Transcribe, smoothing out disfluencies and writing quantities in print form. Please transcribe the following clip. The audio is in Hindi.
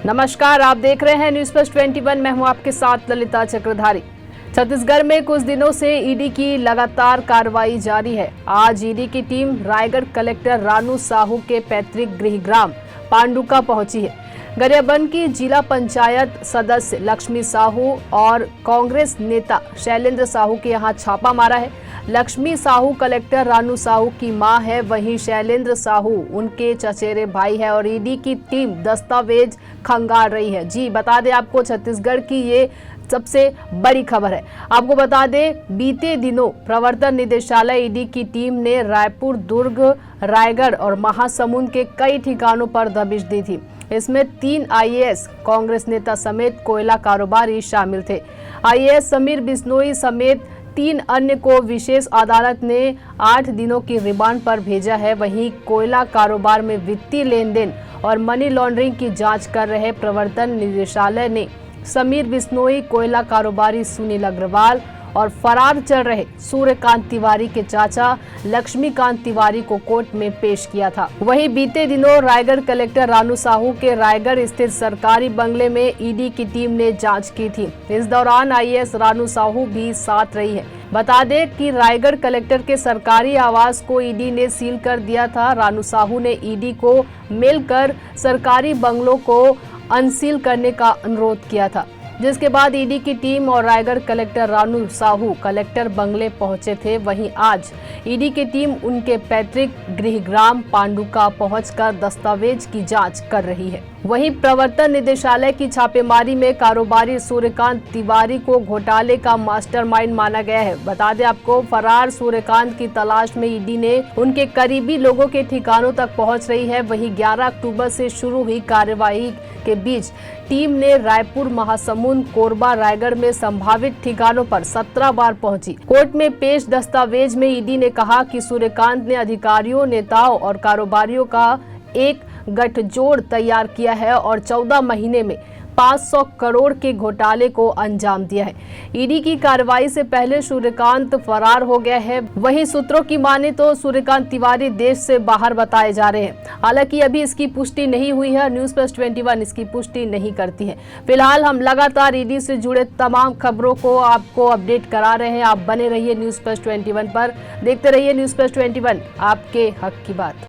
नमस्कार, आप देख रहे हैं न्यूज प्लस 21। मैं हूं आपके साथ ललिता चक्रधारी। छत्तीसगढ़ में कुछ दिनों से ईडी की लगातार कार्रवाई जारी है। आज ईडी की टीम रायगढ़ कलेक्टर रानू साहू के पैतृक गृहग्राम पांडुका पहुंची है। गरियाबंद की जिला पंचायत सदस्य लक्ष्मी साहू और कांग्रेस नेता शैलेंद्र साहू के यहां छापा मारा है। लक्ष्मी साहू कलेक्टर रानू साहू की मां है, वहीं शैलेंद्र साहू उनके चचेरे भाई है और ईडी की टीम दस्तावेज खंगाल रही है। जी बता दें आपको, छत्तीसगढ़ की ये सबसे बड़ी खबर है। आपको बता दें, बीते दिनों प्रवर्तन निदेशालय ईडी की टीम ने रायपुर, दुर्ग, रायगढ़ और महासमुंद के कई ठिकानों पर दबिश दी थी। इसमें 3 आईएएस कांग्रेस नेता समेत कोयला कारोबारी शामिल थे। आईएएस समीर बिश्नोई समेत 3 अन्य को विशेष अदालत ने 8 दिनों की रिमांड पर भेजा है। वहीं कोयला कारोबार में वित्तीय लेन देन और मनी लॉन्ड्रिंग की जांच कर रहे प्रवर्तन निदेशालय ने समीर बिश्नोई, कोयला कारोबारी सुनील अग्रवाल और फरार चल रहे सूर्यकांत तिवारी के चाचा लक्ष्मीकांत तिवारी को कोर्ट में पेश किया था। वहीं बीते दिनों रायगढ़ कलेक्टर रानू साहू के रायगढ़ स्थित सरकारी बंगले में ईडी की टीम ने जांच की थी। इस दौरान आईएएस रानू साहू भी साथ रही है। बता दें कि रायगढ़ कलेक्टर के सरकारी आवास को ईडी ने सील कर दिया था। रानू साहू ने ईडी को मेल कर सरकारी बंगलों को अनसील करने का अनुरोध किया था, जिसके बाद ईडी की टीम और रायगढ़ कलेक्टर रानू साहू कलेक्टर बंगले पहुंचे थे। वहीं आज ईडी की टीम उनके पैतृक गृहग्राम पांडुका पहुंचकर दस्तावेज की जांच कर रही है। वहीं प्रवर्तन निदेशालय की छापेमारी में कारोबारी सूर्यकांत तिवारी को घोटाले का मास्टरमाइंड माना गया है। बता दें आपको, फरार सूर्यकांत की तलाश में ईडी ने उनके करीबी लोगों के ठिकानों तक पहुंच रही है। वहीं 11 अक्टूबर से शुरू हुई कार्यवाही के बीच टीम ने रायपुर, महासमुंद, कोरबा, रायगढ़ में संभावित ठिकानों पर 17 बार पहुंची। कोर्ट में पेश दस्तावेज में ईडी ने कहा कि सूर्यकांत ने अधिकारियों, नेताओं और कारोबारियों का एक गठजोड़ तैयार किया है और 14 महीने में 500 करोड़ के घोटाले को अंजाम दिया है। ईडी की कार्रवाई से पहले सूर्यकांत फरार हो गया है। वहीं सूत्रों की माने तो सूर्यकांत तिवारी देश से बाहर बताए जा रहे हैं। हालांकि अभी इसकी पुष्टि नहीं हुई है। न्यूज प्लस 21 इसकी पुष्टि नहीं करती है। फिलहाल हम लगातार ईडी से जुड़े तमाम खबरों को आपको अपडेट करा रहे हैं। आप बने रहिए न्यूज प्लस 21 पर। देखते रहिए न्यूज प्लस 21, आपके हक की बात।